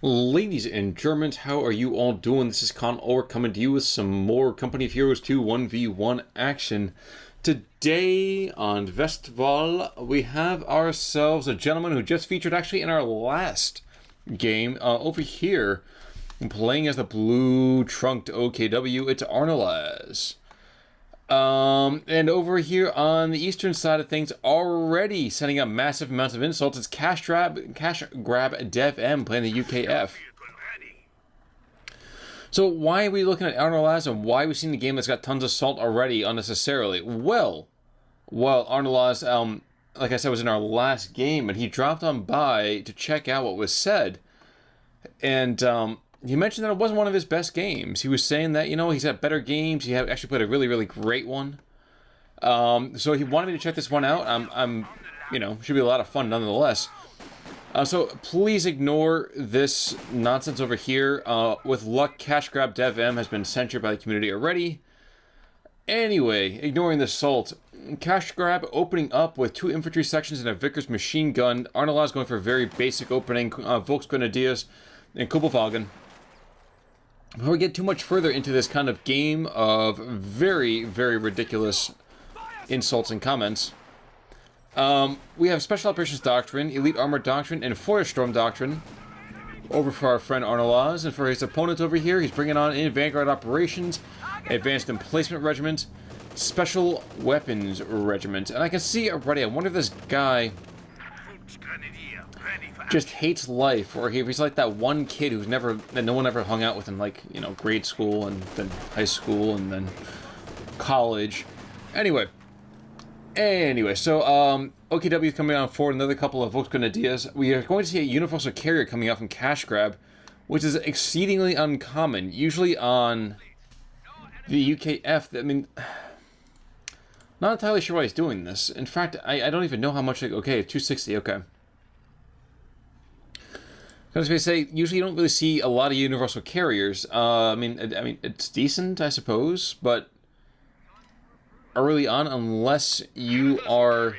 Ladies and Germans, how are you all doing? This is Con coming to you with some more Company of Heroes 2 1v1 action. Today on Westwall, we have ourselves a gentleman who just featured actually in our last game over here, playing as the blue-trunked OKW. It's Arnolaz. And over here on the eastern side of things, already sending up massive amounts of insults, it's Cashgrab DevM playing the UKF. So why are we looking at Arnolaz, and why are we seeing the game that's got tons of salt already unnecessarily? Well, Arnolaz, like I said, was in our last game, and he dropped on by to check out what was said. And, he mentioned that it wasn't one of his best games. He was saying that, you know, he's had better games. He had actually played a really, really great one. So he wanted me to check this one out. You know, should be a lot of fun nonetheless. So please ignore this nonsense over here. With luck, Cashgrab DevM has been censored by the community already. Anyway, ignoring the salt, Cashgrab opening up with 2 infantry sections and a Vickers machine gun. Arnolaz going for a very basic opening. Volksgrenadiers and Kubelwagen. Before we get too much further into this kind of game of very, very ridiculous insults and comments, we have Special Operations Doctrine, Elite Armor Doctrine, and Feuersturm Doctrine over for our friend Arnolaz. And for his opponent over here, he's bringing on in Vanguard Operations, Advanced Emplacement Regiment, Special Weapons Regiment. And I can see already, I wonder if this guy just hates life, or if he's like that one kid that no one ever hung out with in, like, you know, grade school and then high school and then college. Anyway, so OKW is coming on forward, another couple of Volksgrenadiers. We are going to see a Universal Carrier coming out from Cashgrab, which is exceedingly uncommon. Usually on the UKF, I mean, not entirely sure why he's doing this. In fact, I don't even know how much. Okay, 260. Okay. I was going to say, usually you don't really see a lot of universal carriers. I mean, it's decent, I suppose, but early on, unless you are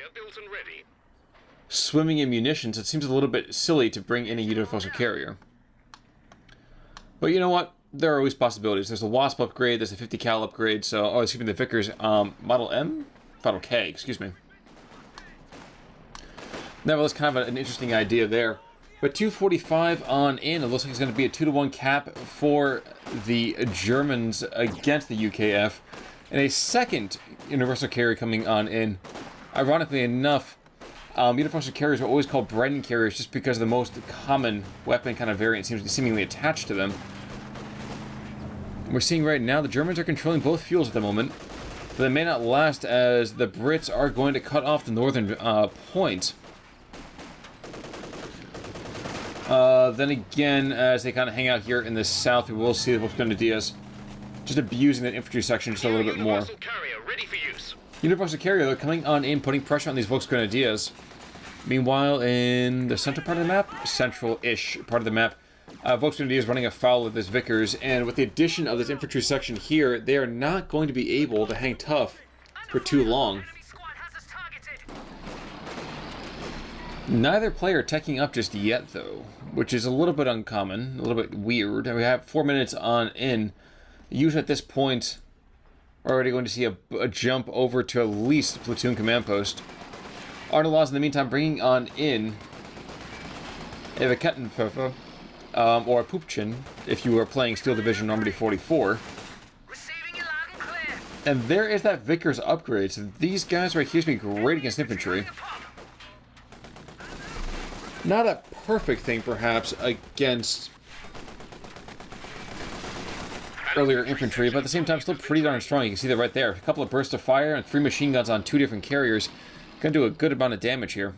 swimming in munitions, it seems a little bit silly to bring in a universal carrier. But you know what? There are always possibilities. There's a Wasp upgrade, there's a 50 cal upgrade, so, oh, excuse me, the Vickers, Model M? Model K, excuse me. Nevertheless, kind of an interesting idea there. But 245 on in, it looks like it's going to be a 2-to-1 cap for the Germans against the UKF. And a second universal carrier coming on in. Ironically enough, universal carriers are always called Brennan carriers just because the most common weapon kind of variant seems to be seemingly attached to them. We're seeing right now the Germans are controlling both fuels at the moment, but they may not last as the Brits are going to cut off the northern point. Then again, as they kind of hang out here in the south, we will see the Volksgrenadiers just abusing that infantry section just a little bit more. Universal Carrier, though, coming on in, putting pressure on these Volksgrenadiers. Meanwhile, in the central part of the map, central-ish part of the map, Volksgrenadiers running afoul of this Vickers, and with the addition of this infantry section here, they are not going to be able to hang tough for too long. Neither player teching up just yet, though, which is a little bit uncommon, a little bit weird. We have 4 minutes on in. Usually at this point, we're already going to see a jump over to at least the platoon command post. Arnolaz, in the meantime, bringing on in a Kettenwerfer, or a Pupchin, if you were playing Steel Division Normandy 44. And there is that Vickers upgrade. So these guys right here seem to be great against infantry. Not a perfect thing, perhaps, against earlier infantry, but at the same time, still pretty darn strong. You can see that right there. A couple of bursts of fire and 3 machine guns on 2 different carriers. Going to do a good amount of damage here.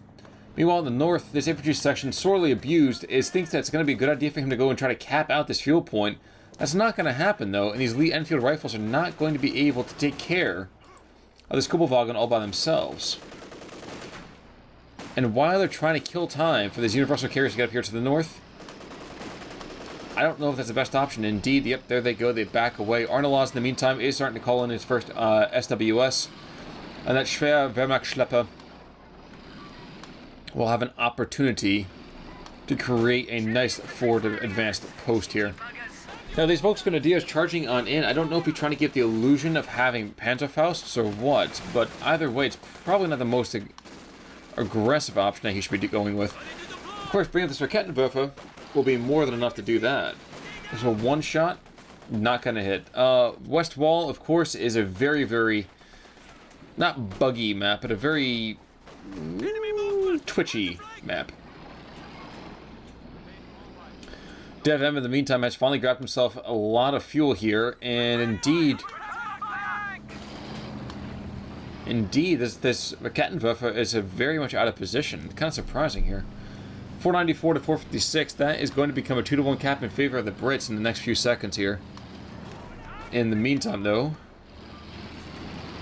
Meanwhile, in the north, this infantry section, sorely abused, thinks that it's going to be a good idea for him to go and try to cap out this fuel point. That's not going to happen, though, and these Lee Enfield rifles are not going to be able to take care of this Kubelwagen all by themselves. And while they're trying to kill time for these universal carriers to get up here to the north, I don't know if that's the best option. Indeed, yep, there they go. They back away. Arnolaz, in the meantime, is starting to call in his first SWS. And that Schwer Wehrmacht Schlepper will have an opportunity to create a nice forward advanced post here. Now these folks Grenadiers charging on in, I don't know if he's trying to give the illusion of having Panzerfausts or what, but either way it's probably not the most aggressive option that he should be going with. Of course, bringing up this Raketenwerfer will be more than enough to do that. This will one shot, not gonna hit. Westwall, of course, is a very, very, not buggy map, but a very twitchy map. DevM, in the meantime, has finally grabbed himself a lot of fuel here, and indeed, this Raketenwerfer is very much out of position. Kind of surprising here. 494 to 456, that is going to become a 2-to-1 cap in favor of the Brits in the next few seconds here. In the meantime, though,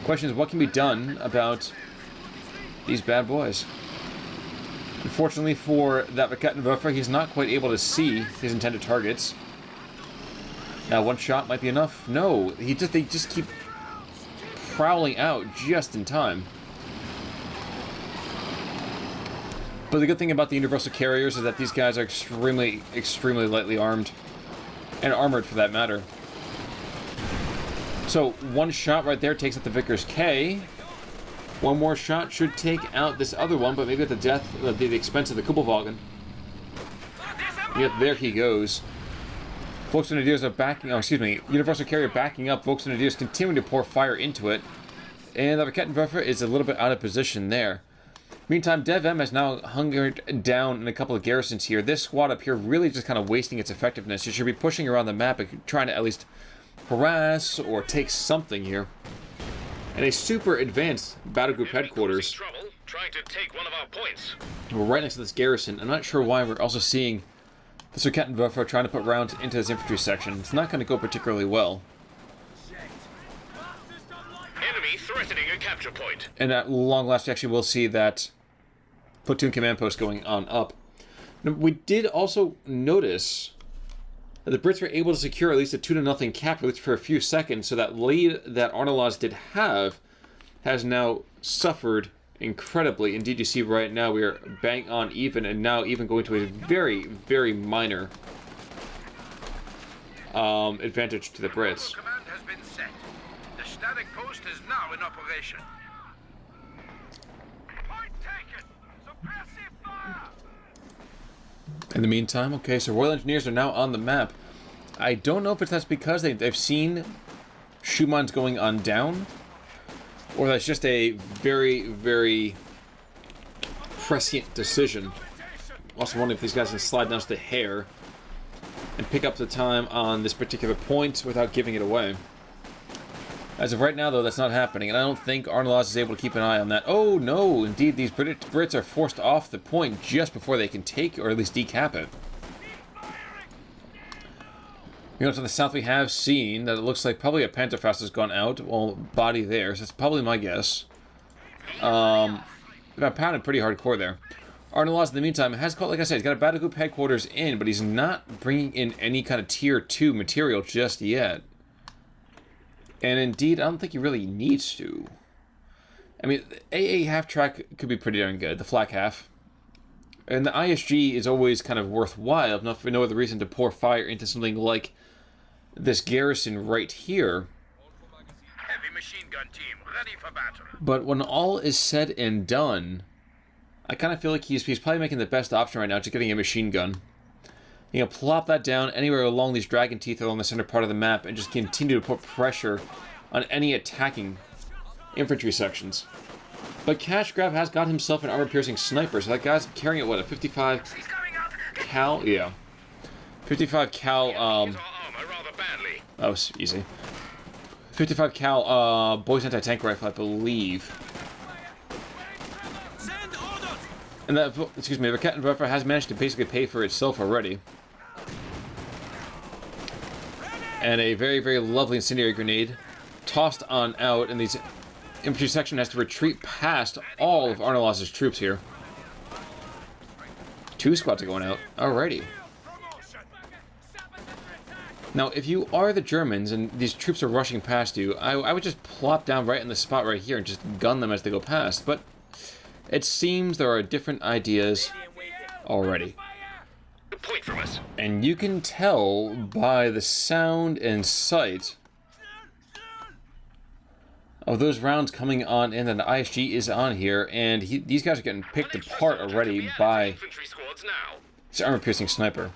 question is what can be done about these bad boys? Unfortunately for that Raketenwerfer, he's not quite able to see his intended targets. Now, one shot might be enough. No, they just keep prowling out just in time. But the good thing about the universal carriers is that these guys are extremely, extremely lightly armed. And armored, for that matter. So, one shot right there takes out the Vickers K. One more shot should take out this other one, but maybe at the expense of the Kuppelwagen. Yet there he goes. Volksgrenadiers are backing... Oh, excuse me. Universal carrier backing up. Volksgrenadiers continuing to pour fire into it. And the Raketenwerfer is a little bit out of position there. Meantime, DevM has now hungered down in a couple of garrisons here. This squad up here really just kind of wasting its effectiveness. It should be pushing around the map and trying to at least harass or take something here. And a super advanced battle group headquarters. Trying to take one of our points. We're right next to this garrison. I'm not sure why we're also seeing this Raketenwerfer trying to put rounds into this infantry section. It's not going to go particularly well. Enemy threatening a capture point. And at long last, actually, we'll see that platoon command post going on up. Now, we did also notice that the Brits were able to secure at least a 2-0 cap, at least for a few seconds, so that lead that Arnolaz did have has now suffered incredibly. Indeed, you see right now we are bang on even, and now even going to a very, very minor advantage to the Brits. Command has been set. The static post is now in operation. Point taken. Suppressive fire. In the meantime, okay, so Royal Engineers are now on the map. I don't know if that's because they've seen Schumann's going on down, or that's just a very, very prescient decision. Also wondering if these guys can slide down to the hair and pick up the time on this particular point without giving it away. As of right now, though, that's not happening, and I don't think Arnolaz is able to keep an eye on that. Oh, no, indeed, these Brits are forced off the point just before they can take, or at least decap it. You know, to the south, we have seen that it looks like probably a Panzerfaust has gone out. Well, body there, so that's probably my guess. Got pounded pretty hardcore there. Arnolaz, in the meantime, has got, like I said, he's got a battle group headquarters in, but he's not bringing in any kind of tier 2 material just yet. And indeed, I don't think he really needs to. I mean, AA half-track could be pretty darn good, the flak half. And the ISG is always kind of worthwhile, enough for no other reason to pour fire into something like this garrison right here. Heavy machine gun team ready for battle. But when all is said and done, I kind of feel like he's probably making the best option right now, just getting a machine gun. You know, plop that down anywhere along these dragon teeth along the center part of the map and just continue to put pressure on any attacking infantry sections. But Cashgrab has got himself an armor-piercing sniper, so that guy's carrying it, what, a 55 cal? Yeah. 55 cal, that was easy. 55 cal, boys anti-tank rifle, I believe. And that, excuse me, the Raketenwerfer has managed to basically pay for itself already. And a very, very lovely incendiary grenade tossed on out, and these infantry section has to retreat past all of Arnolaz's troops here. 2 squads are going out. Alrighty. Now, if you are the Germans and these troops are rushing past you, I would just plop down right in the spot right here and just gun them as they go past. But it seems there are different ideas already. point from us. And you can tell by the sound and sight of those rounds coming on in that the ISG is on here, and these guys are getting picked apart already by Infantry squads now. this armor-piercing sniper.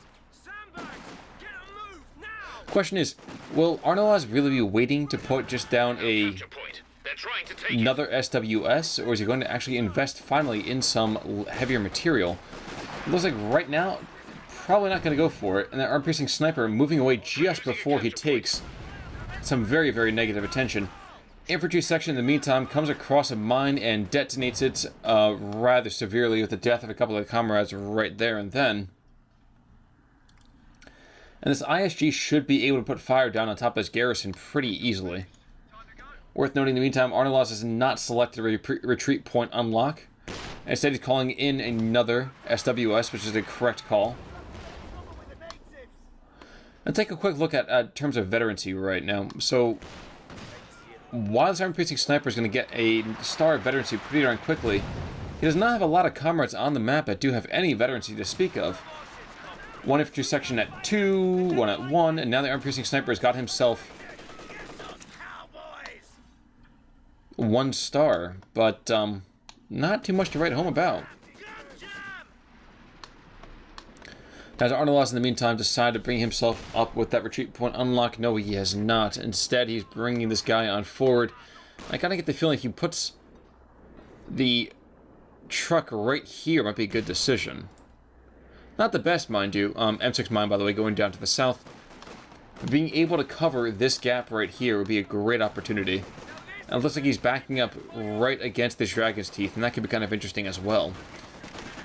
Question is, will arnolaz really be waiting to put just down Capture point. They're trying to take another SWS, or is he going to actually invest finally in some heavier material? It looks like right now, probably not going to go for it, and that armor-piercing sniper moving away just before he takes some very, very negative attention. Infantry section, in the meantime, comes across a mine and detonates it rather severely with the death of a couple of comrades right there and then. And this ISG should be able to put fire down on top of this garrison pretty easily. Worth noting, in the meantime, arnolaz has not selected a retreat point unlock. Instead, he's calling in another SWS, which is the correct call. Let's take a quick look at terms of veterancy right now. So, while this armor-piercing sniper is going to get a star of veterancy pretty darn quickly, he does not have a lot of comrades on the map that do have any veterancy to speak of. One infantry section at 2, one at 1, and now the armor-piercing sniper has got himself 1 star, but not too much to write home about. Has arnolaz in the meantime decided to bring himself up with that retreat point unlock? No, he has not. Instead, he's bringing this guy on forward. I kind of get the feeling if he puts the truck right here might be a good decision. Not the best, mind you. M6 mine, by the way, going down to the south. Being able to cover this gap right here would be a great opportunity. And it looks like he's backing up right against this dragon's teeth, and that could be kind of interesting as well.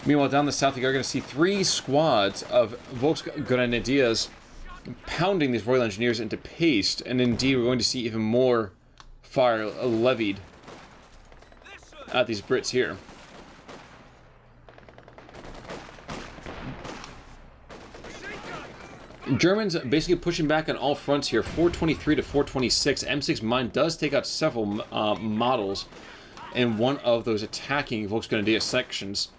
Meanwhile, down the south, you're going to see 3 squads of Volksgrenadiers pounding these Royal Engineers into paste, and indeed we're going to see even more fire levied at these Brits here. Germans basically pushing back on all fronts here, 423 to 426. M6 mine does take out several models in one of those attacking Volksgrenadier sections.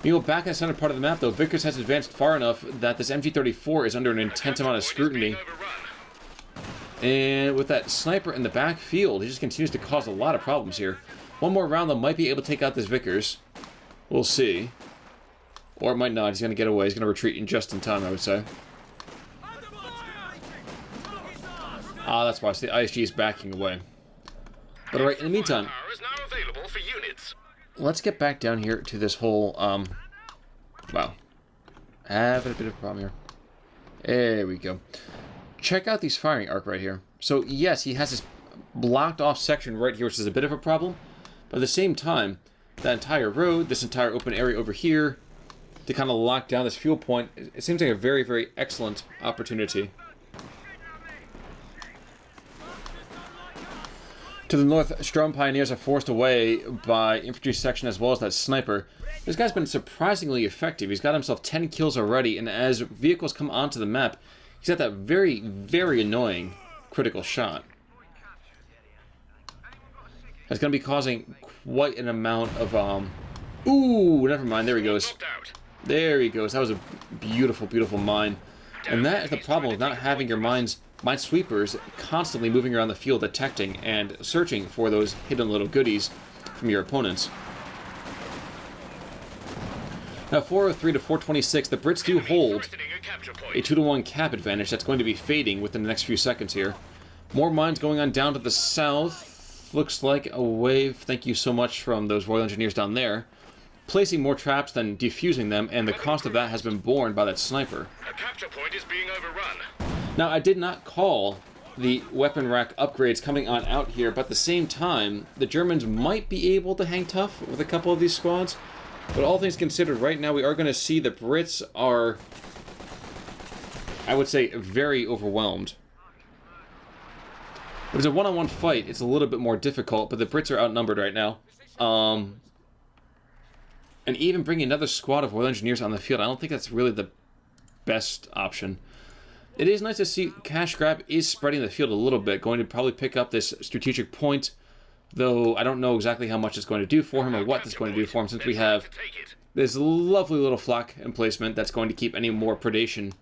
Meanwhile, back in the center part of the map, though, Vickers has advanced far enough that this MG34 is under an intense amount of scrutiny. And with that sniper in the backfield, he just continues to cause a lot of problems here. One more round, though, might be able to take out this Vickers. We'll see. Or it might not. He's going to get away. He's going to retreat in just in time, I would say. Ah, that's why. So the ISG is backing away. But alright, in the meantime, let's get back down here to this whole, wow. Having a bit of a problem here. There we go. Check out these firing arc right here. So, yes, he has this blocked off section right here, which is a bit of a problem. But at the same time, that entire road, this entire open area over here, to kind of lock down this fuel point, it seems like a very, very excellent opportunity. To the north, Strom Pioneers are forced away by infantry section as well as that sniper. This guy's been surprisingly effective. He's got himself 10 kills already, and as vehicles come onto the map, he's got that very, very annoying critical shot. That's going to be causing quite an amount of, ooh, never mind, there he goes. There he goes. That was a beautiful, beautiful mine. And that is the problem with not having your minesweepers constantly moving around the field detecting and searching for those hidden little goodies from your opponents. Now 403 to 426, the Brits do hold a 2-to-1 cap advantage that's going to be fading within the next few seconds here. More mines going on down to the south. Looks like a wave, thank you so much, from those Royal Engineers down there. Placing more traps than defusing them, and the cost of that has been borne by that sniper. A capture point is being overrun. Now, I did not call the weapon rack upgrades coming on out here, but at the same time, the Germans might be able to hang tough with a couple of these squads. But all things considered, right now we are going to see the Brits are, I would say, very overwhelmed. If it's a one-on-one fight, it's a little bit more difficult, but the Brits are outnumbered right now. And even bringing another squad of Royal Engineers on the field, I don't think that's really the best option. It is nice to see Cashgrab is spreading the field a little bit, going to probably pick up this strategic point Though I don't know exactly how much it's going to do for him or what it's going to do for him, since we have this lovely little flak emplacement that's going to keep any more predation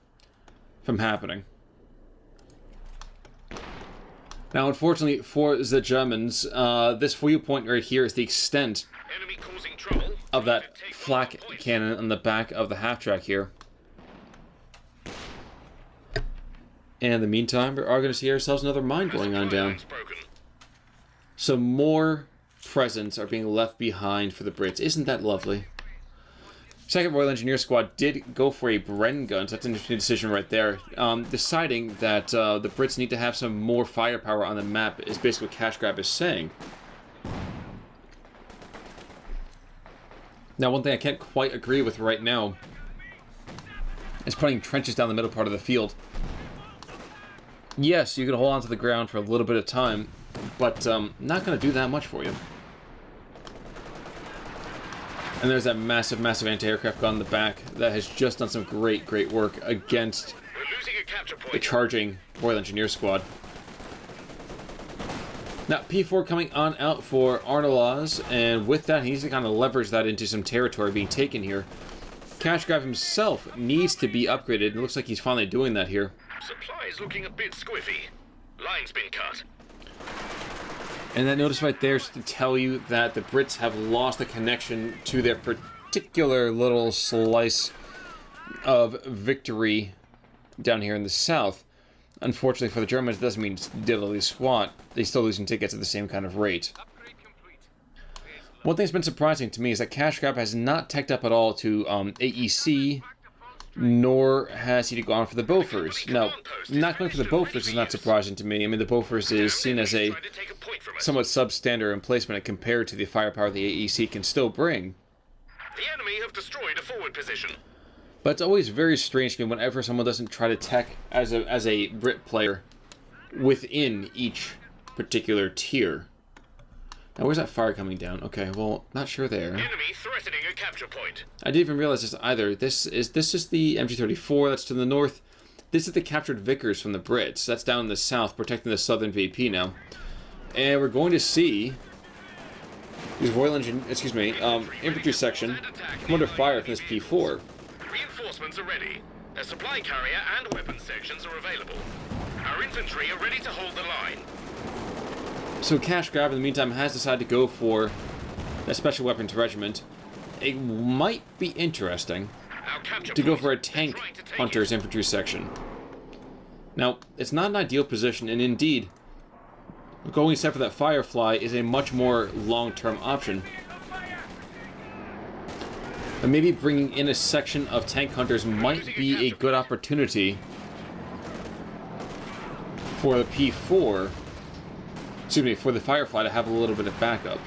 from happening. Now, unfortunately for the Germans, this for you point right here is the extent of that flak cannon on the back of the half-track here. And in the meantime, we are going to see ourselves another mine going on down. So more presents are being left behind for the Brits. Isn't that lovely? 2nd Royal Engineer Squad did go for a Bren gun, so that's an interesting decision right there. Deciding that the Brits need to have some more firepower on the map is basically what Cashgrab is saying. Now, one thing I can't quite agree with right now is putting trenches down the middle part of the field. Yes, you can hold on to the ground for a little bit of time, but not going to do that much for you. And there's that massive, massive anti-aircraft gun in the back that has just done some great, great work against the charging Royal Engineer Squad. Now, P4 coming on out for arnolaz, and with that, he needs to kind of leverage that into some territory being taken here. Cashgrab himself needs to be upgraded, and it looks like he's finally doing that here. Supply is looking a bit squiffy. Line's been cut. And that notice right there is to tell you that the Brits have lost a connection to their particular little slice of victory down here in the south. Unfortunately for the Germans, it doesn't mean diddly squat. They're still losing tickets at the same kind of rate. One thing that's been surprising to me is that Cashgrab has not teched up at all to AEC, nor has he gone for the Bofors. Now, not going for the Bofors is not surprising to me. I mean, the Bofors is seen as a somewhat substandard emplacement compared to the firepower the AEC can still bring. The enemy have destroyed a forward position. But it's always very strange to me whenever someone doesn't try to tech as a Brit player within each particular tier. Now, where's that fire coming down? Okay, well, not sure there. Enemy threatening a capture point. I didn't even realize this either. This is the MG-34 that's to the north. This is the captured Vickers from the Brits. That's down in the south, protecting the southern VP now. And we're going to see these infantry section come under fire from this P4. Reinforcements are ready. A supply carrier and weapons sections are available. Our infantry are ready to hold the line. So Cashgrab, in the meantime, has decided to go for a special weapons regiment. It might be interesting to go for a tank hunter's infantry section. Now, it's not an ideal position, and indeed, going except for that Firefly is a much more long-term option. But maybe bringing in a section of tank hunters might be a good opportunity for the P4, for the Firefly to have a little bit of backup.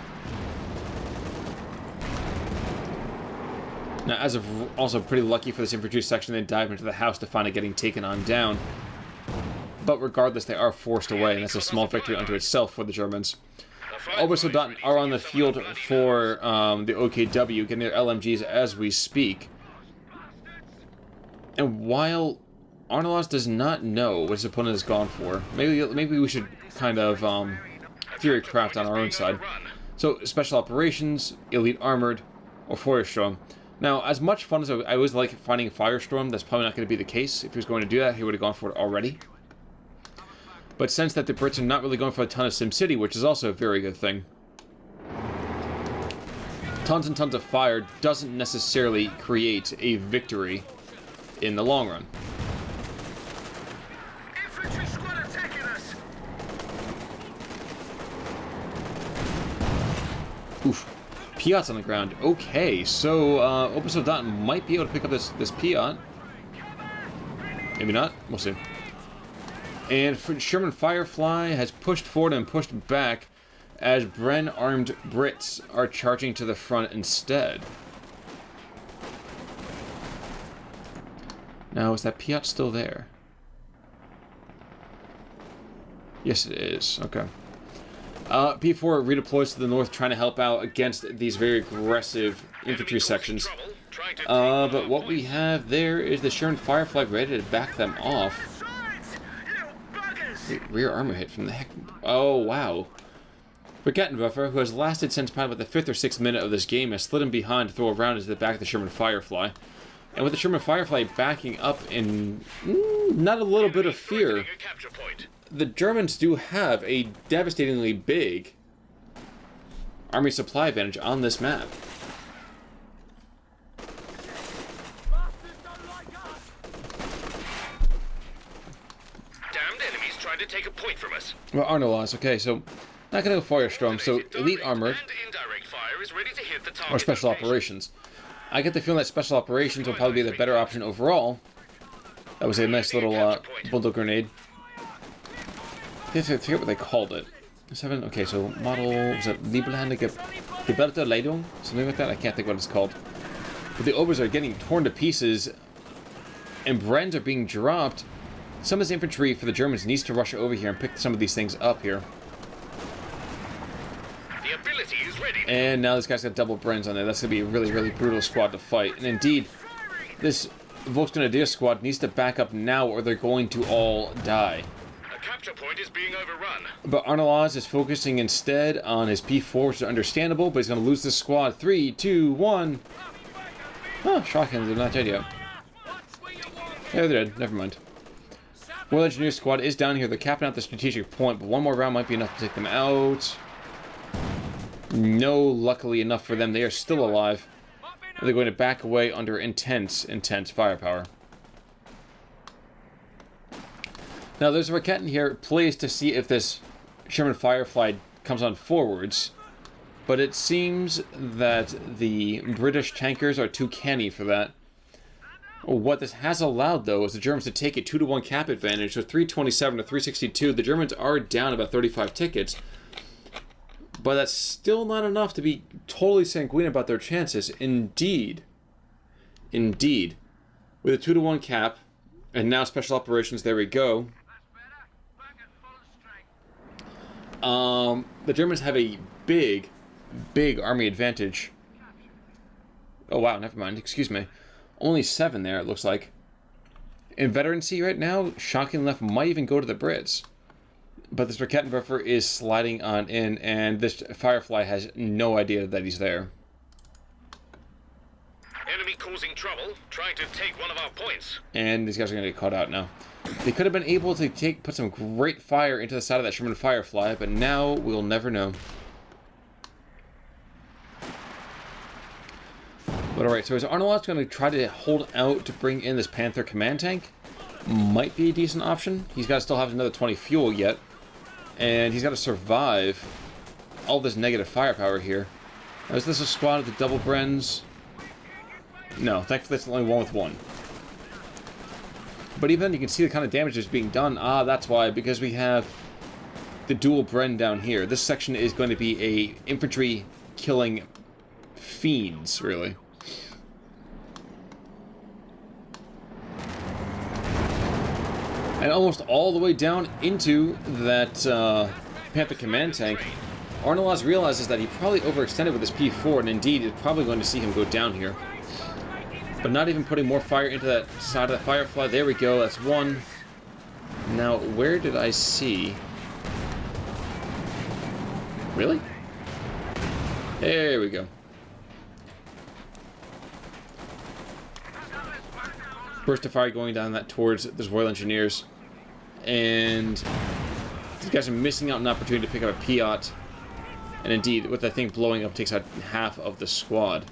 Now, as of also pretty lucky for this infantry section, they dive into the house to find it getting taken on down. But regardless, they are forced away, and that's a small victory unto itself for the Germans. Obersoldaten are on the field for the OKW, getting their LMGs as we speak. And while arnolaz does not know what his opponent has gone for, maybe we should kind of theory craft on our own side. So, special operations, elite armored, or Feuersturm. Now, as much fun as I always like finding Firestorm, that's probably not going to be the case. If he was going to do that, he would have gone for it already. But since that the Brits are not really going for a ton of SimCity, which is also a very good thing, tons and tons of fire doesn't necessarily create a victory in the long run. Infantry squad attacking us. Oof. Piat's on the ground. Okay, so Obersoldaten might be able to pick up this Piat. Maybe not. We'll see. And Sherman Firefly has pushed forward and pushed back as Bren-armed Brits are charging to the front instead. Now, is that Piat still there? Yes, it is. Okay. P4 redeploys to the north, trying to help out against these very aggressive infantry sections. But what we have there is the Sherman Firefly ready to back them off. Rear armor hit from the heck. Oh, wow. Rakettenwerfer, who has lasted since probably about the 5th or 6th minute of this game, has slid in behind to throw a round into the back of the Sherman Firefly. And with the Sherman Firefly backing up in not a little bit of fear, A capture point. the Germans do have a devastatingly big army supply advantage on this map. Damned enemies trying to take a point from us. Well, arnolaz, okay, so not gonna go Firestorm, so elite armored And indirect fire is ready to hit the target or special location. operations. I get the feeling that special operations will probably be the better option overall. That was a nice little bulldog grenade. I forget what they called it. 7. Okay, so model was it Lieberlande Geberte Leitung, something like that. I can't think what it's called. But the Obers are getting torn to pieces, and Brens are being dropped. Some of this infantry for the Germans needs to rush over here and pick some of these things up here. The ability is ready. And now this guy's got double Brens on there. That's going to be a really, really brutal squad to fight. And indeed, this Volksgrenadier squad needs to back up now or they're going to all die. A capture point is being overrun. But Arnolaz is focusing instead on his P4, which is understandable, but he's going to lose this squad. 3, 2, 1. Huh, shotguns, they're not dead yet. Yeah, they're dead. Never mind. Royal Engineer squad is down here. They're capping out the strategic point, but one more round might be enough to take them out. No, luckily enough for them. They are still alive. They're going to back away under intense firepower. Now, there's a Raketten here, placed to see if this Sherman Firefly comes on forwards. But it seems that the British tankers are too canny for that. What this has allowed, though, is the Germans to take a 2-to-1 cap advantage. So 327 to 362. The Germans are down about 35 tickets. But that's still not enough to be totally sanguine about their chances. Indeed. Indeed. With a 2-to-1 cap, and now special operations, there we go. The Germans have a big army advantage. Oh, wow, never mind. Excuse me. Only 7 there, it looks like. In veterancy right now, shocking left might even go to the Brits. But this Rakettenwerfer is sliding on in, and this Firefly has no idea that he's there. Enemy causing trouble, trying to take one of our points. And these guys are going to get caught out now. They could have been able to put some great fire into the side of that Sherman Firefly, but now we'll never know. But alright, so is Arnolaz going to try to hold out to bring in this Panther command tank? Might be a decent option. He's got to still have another 20 fuel yet. And he's got to survive all this negative firepower here. Now, is this a squad of the double Brens? No, thankfully it's only one with 1. But even then you can see the kind of damage that's being done. Ah, that's why, because we have the dual Bren down here. This section is going to be a infantry killing fiends, really. And almost all the way down into that Panther command tank, Arnolaz realizes that he probably overextended with his P4, and indeed is probably going to see him go down here. But not even putting more fire into that side of the Firefly. There we go, that's 1. Now, where did I see... Really? There we go. Burst of fire going down that towards those Royal Engineers. And these guys are missing out on an opportunity to pick up a Piat. And indeed, with that thing blowing up, takes out half of the squad.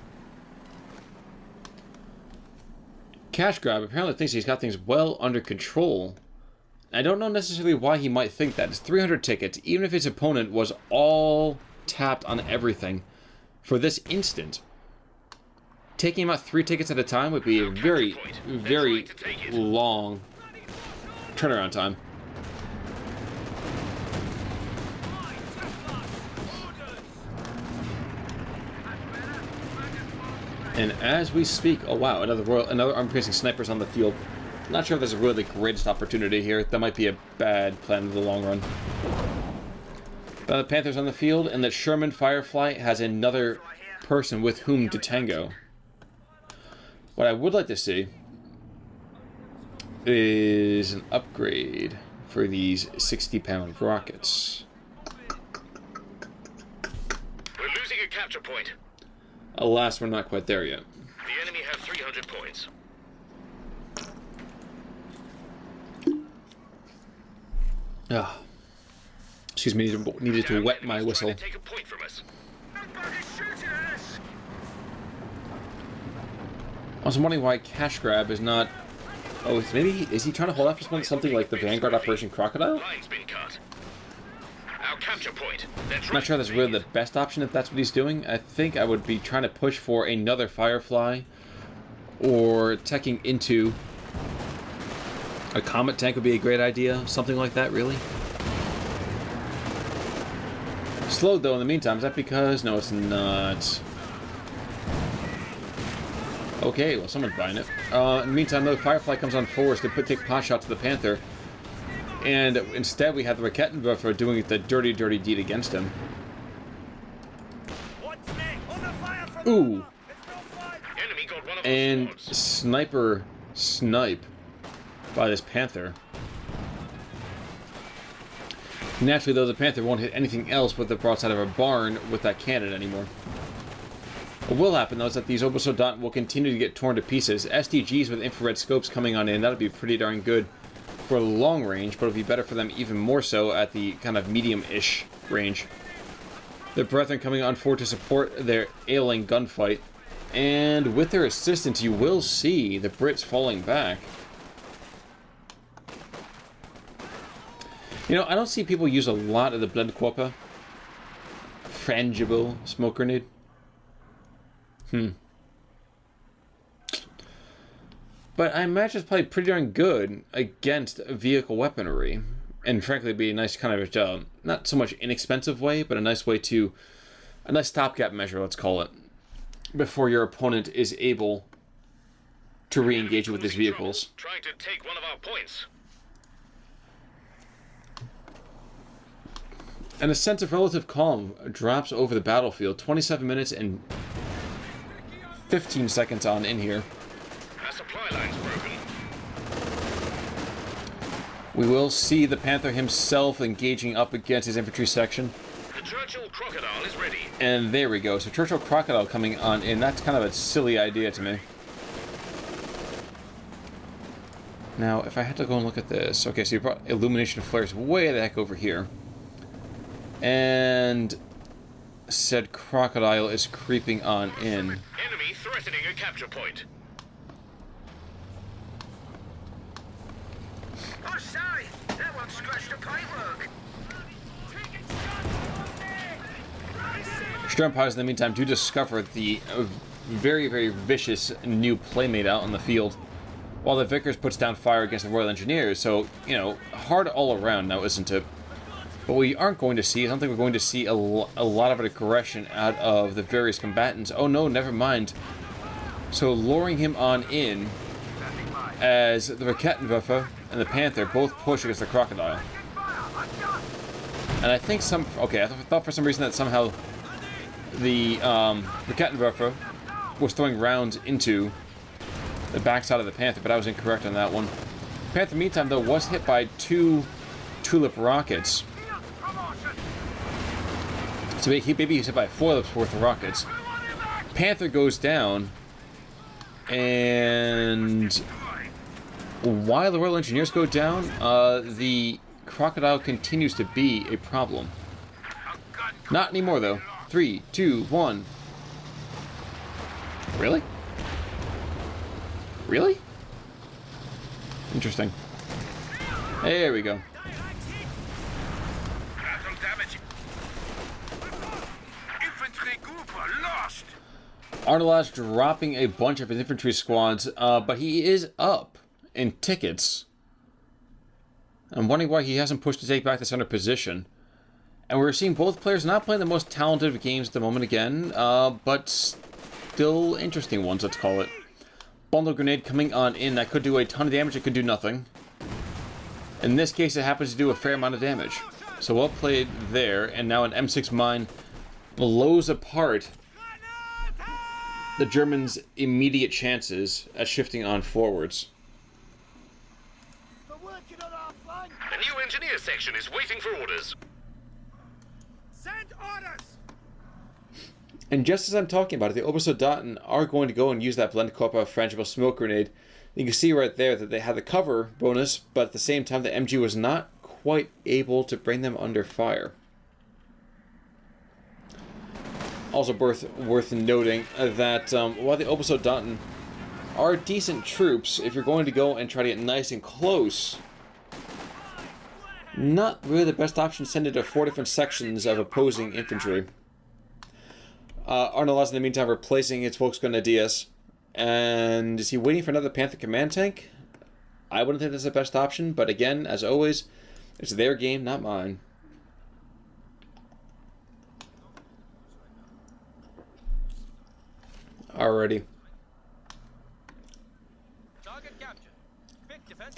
Cashgrab apparently thinks he's got things well under control. I don't know necessarily why he might think that. It's 300 tickets, even if his opponent was all tapped on everything. For this instant, taking him out 3 tickets at a time would be a very, very long turnaround time. And as we speak, oh wow, another arm-piercing snipers on the field. Not sure if there's a really greatest opportunity here. That might be a bad plan in the long run. The Panthers on the field, and that Sherman Firefly has another person with whom to tango. What I would like to see is an upgrade for these 60-pound rockets. capture point. Alas, we're not quite there yet. The enemy have 300 points. Ah. Excuse me, needed to wet my whistle. Trying to take a point from us. Somebody's shooting at us! I was wondering why Cashgrab is not... Oh, maybe... Is he trying to hold off for something like the Vanguard Operation Crocodile? Line's been cut. Our capture point. I'm not sure that's really the best option if that's what he's doing. I think I would be trying to push for another Firefly or teching into a Comet tank would be a great idea. Something like that, really. Slowed, though, in the meantime. Is that because... No, it's not. Okay, well, someone's buying it. In the meantime, though, Firefly comes on forward to take pot shots to the Panther. And instead, we have the Rakettenwerfer doing the dirty, dirty deed against him. Ooh. Enemy got one of And our squads. sniper snipe by this Panther. Naturally, though, the Panther won't hit anything else with the broadside of a barn with that cannon anymore. What will happen, though, is that these Obosodont will continue to get torn to pieces. SDGs with infrared scopes coming on in, that'll be pretty darn good for long range, but it'll be better for them even more so at the kind of medium-ish range. The Brethren coming on forward to support their ailing gunfight. And with their assistance, you will see the Brits falling back. You know, I don't see people use a lot of the Blendquopa frangible smoke grenade. But I imagine it's probably pretty darn good against vehicle weaponry. And frankly, it'd be a nice kind of, not so much inexpensive way, but a nice way to, a nice stopgap measure, let's call it, before your opponent is able to re-engage with his vehicles. Trying to take one of our points. And a sense of relative calm drops over the battlefield. 27 minutes and 15 seconds on in here. Our supply line's broken. We will see the Panther himself engaging up against his infantry section. The Churchill Crocodile is ready. And there we go. So Churchill Crocodile coming on in. That's kind of a silly idea to me. Now, if I had to go and look at this... Okay, so you brought illumination flares way the heck over here. And said Crocodile is creeping on in. Enemy threatening a capture point. Oh, sorry! That one scratched the pipework! Sturm pilots in the meantime do discover the very, very vicious new playmate out on the field, while the Vickers puts down fire against the Royal Engineers. So, you know, hard all around now, isn't it? But what we aren't going to see, I don't think we're going to see a lot of aggression out of the various combatants. Oh no, never mind. So luring him on in as the Rakettenwerfer and the Panther both push against the Crocodile. And I think okay, I thought for some reason that somehow the Rakettenwerfer was throwing rounds into the backside of the Panther, but I was incorrect on that one. Panther, meantime, though, was hit by 2 Tulip rockets. So maybe he's hit by 4 lips worth of rockets. Panther goes down, and while the Royal Engineers go down, the Crocodile continues to be a problem. Not anymore, though. 3, 2, 1. Really? Really? Interesting. There we go. Battle damage. Infantry group lost! Arnolaz dropping a bunch of his infantry squads, but he is up in tickets. I'm wondering why he hasn't pushed to take back the center position. And we're seeing both players not playing the most talented games at the moment again, but still interesting ones, let's call it. Bundle grenade coming on in. That could do a ton of damage, it could do nothing. In this case, it happens to do a fair amount of damage. So well played there, and now an M6 mine blows apart the Germans' immediate chances at shifting on forwards. The new engineer section is waiting for orders. Send orders! And just as I'm talking about it, the Obersoldaten are going to go and use that Blendkörper frangible smoke grenade. You can see right there that they had the cover bonus, but at the same time the MG was not quite able to bring them under fire. Also worth noting that while the Obersoldaten are decent troops, if you're going to go and try to get nice and close, not really the best option to send it to 4 different sections of opposing infantry. Arnolaz in the meantime replacing its Volksgun DS. And is he waiting for another Panther command tank? I wouldn't think that's the best option, but again, as always, it's their game, not mine. Alrighty.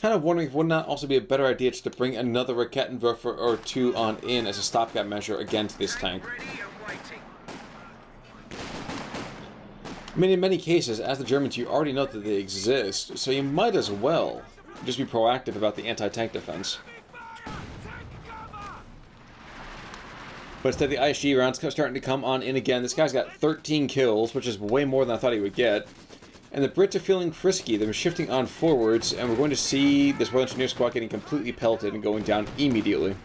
Kind of wondering if it would not also be a better idea just to bring another Raketenwerfer or two on in as a stopgap measure against this tank. I mean, in many cases, as the Germans, you already know that they exist, so you might as well just be proactive about the anti-tank defense. But instead, the ISG rounds starting to come on in again. This guy's got 13 kills, which is way more than I thought he would get. And the Brits are feeling frisky. They're shifting on forwards, and we're going to see this Royal Engineer squad getting completely pelted and going down immediately.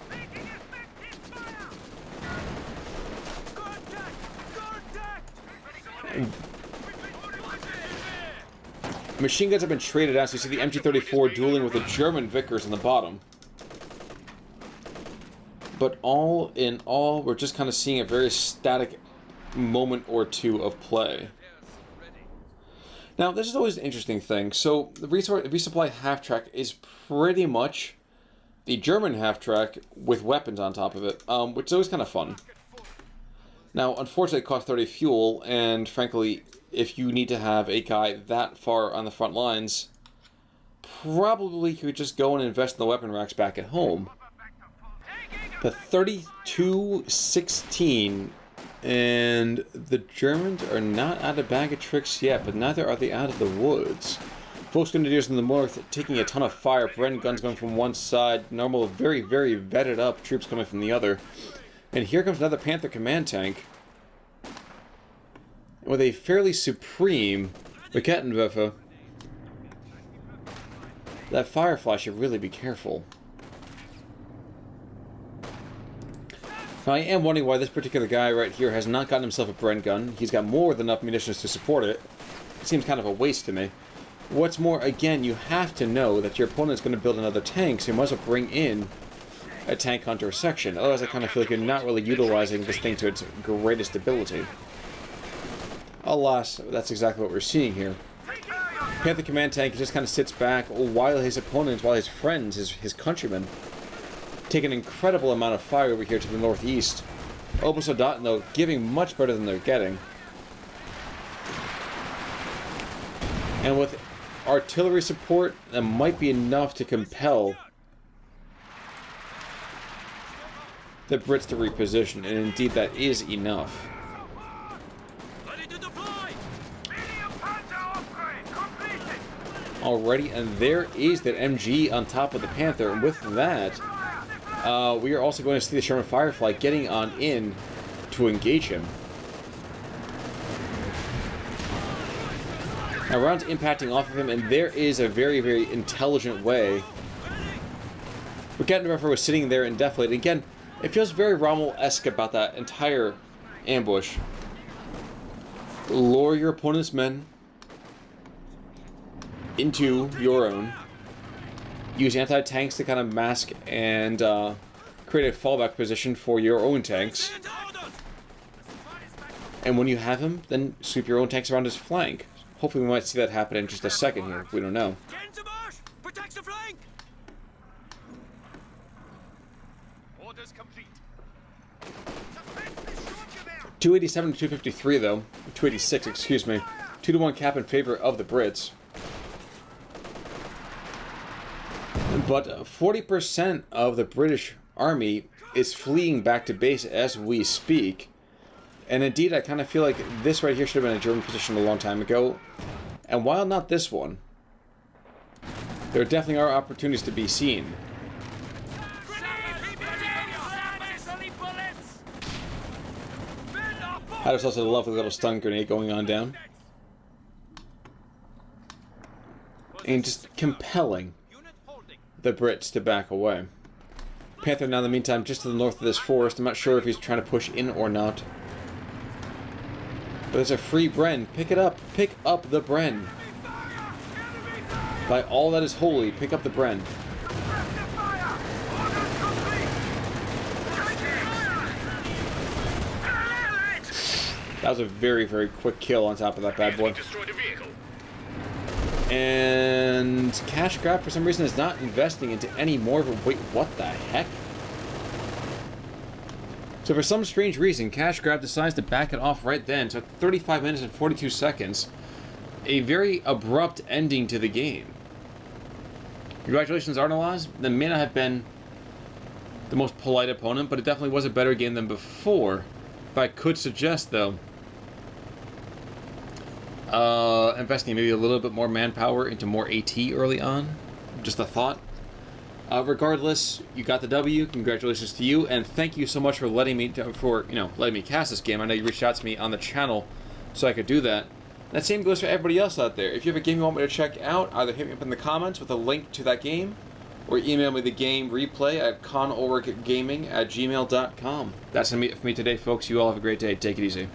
Machine guns have been traded out, so you see the MG34 dueling with the German Vickers on the bottom. But all in all, we're just kind of seeing a very static moment or two of play. Now, this is always an interesting thing. So, the resupply half-track is pretty much the German half-track with weapons on top of it, which is always kind of fun. Now, unfortunately, it costs 30 fuel, and frankly, if you need to have a guy that far on the front lines, probably you could just go and invest in the weapon racks back at home. But 32-16, and the Germans are not out of bag of tricks yet, but neither are they out of the woods. Volksgrenadiers in the north taking a ton of fire, Bren guns going from one side, normal, very, very vetted up troops coming from the other. And here comes another Panther command tank with a fairly supreme Raketenwerfer. That Firefly should really be careful. Now, I am wondering why this particular guy right here has not gotten himself a Bren gun. He's got more than enough munitions to support it. It seems kind of a waste to me. What's more, again, you have to know that your opponent's going to build another tank, so you might as well bring in a tank hunter section. Otherwise, I kind of feel like you're not really utilizing this thing to its greatest ability. Alas, that's exactly what we're seeing here. Panther command tank just kind of sits back while his opponents, while his friends, his countrymen, take an incredible amount of fire over here to the northeast. Obersoldaten, though, giving much better than they're getting. And with artillery support, that might be enough to compel the Brits to reposition, and indeed that is enough. Alrighty, and there is that MG on top of the Panther, and with that, we are also going to see the Sherman Firefly getting on in to engage him. Now, rounds impacting off of him, and there is a very, very intelligent way. Raketenwerfer was sitting there indefinitely. Again, it feels very Rommel-esque about that entire ambush. Lure your opponent's men into your own. Use anti-tanks to kind of mask and create a fallback position for your own tanks. And when you have him, then sweep your own tanks around his flank. Hopefully we might see that happen in just a second here. We don't know. 287 to 253 though. 286, excuse me. 2-to-1 cap in favor of the Brits. But 40% of the British army is fleeing back to base as we speak. And indeed, I kind of feel like this right here should have been a German position a long time ago. And while not this one, there definitely are opportunities to be seen. That was also a lovely little stun grenade going on down. And just compelling the Brits to back away. Panther now in the meantime just to the north of this forest. I'm not sure if he's trying to push in or not. But there's a free Bren. Pick it up. Pick up the Bren. By all that is holy, pick up the Bren. That was a very, very quick kill on top of that bad boy. And Cashgrab, for some reason, is not investing into any more of a... Wait, what the heck? So for some strange reason, Cashgrab decides to back it off right then. So 35 minutes and 42 seconds. A very abrupt ending to the game. Congratulations, Arnolaz. That may not have been the most polite opponent, but it definitely was a better game than before. If I could suggest, though, investing maybe a little bit more manpower into more AT early on. Just a thought. Regardless, you got the W. Congratulations to you, and thank you so much for letting me cast this game. I know you reached out to me on the channel so I could do that. That same goes for everybody else out there. If you have a game you want me to check out, either hit me up in the comments with a link to that game, or email me the game replay at conulrichgaming@gmail.com. That's going to be it for me today, folks. You all have a great day. Take it easy.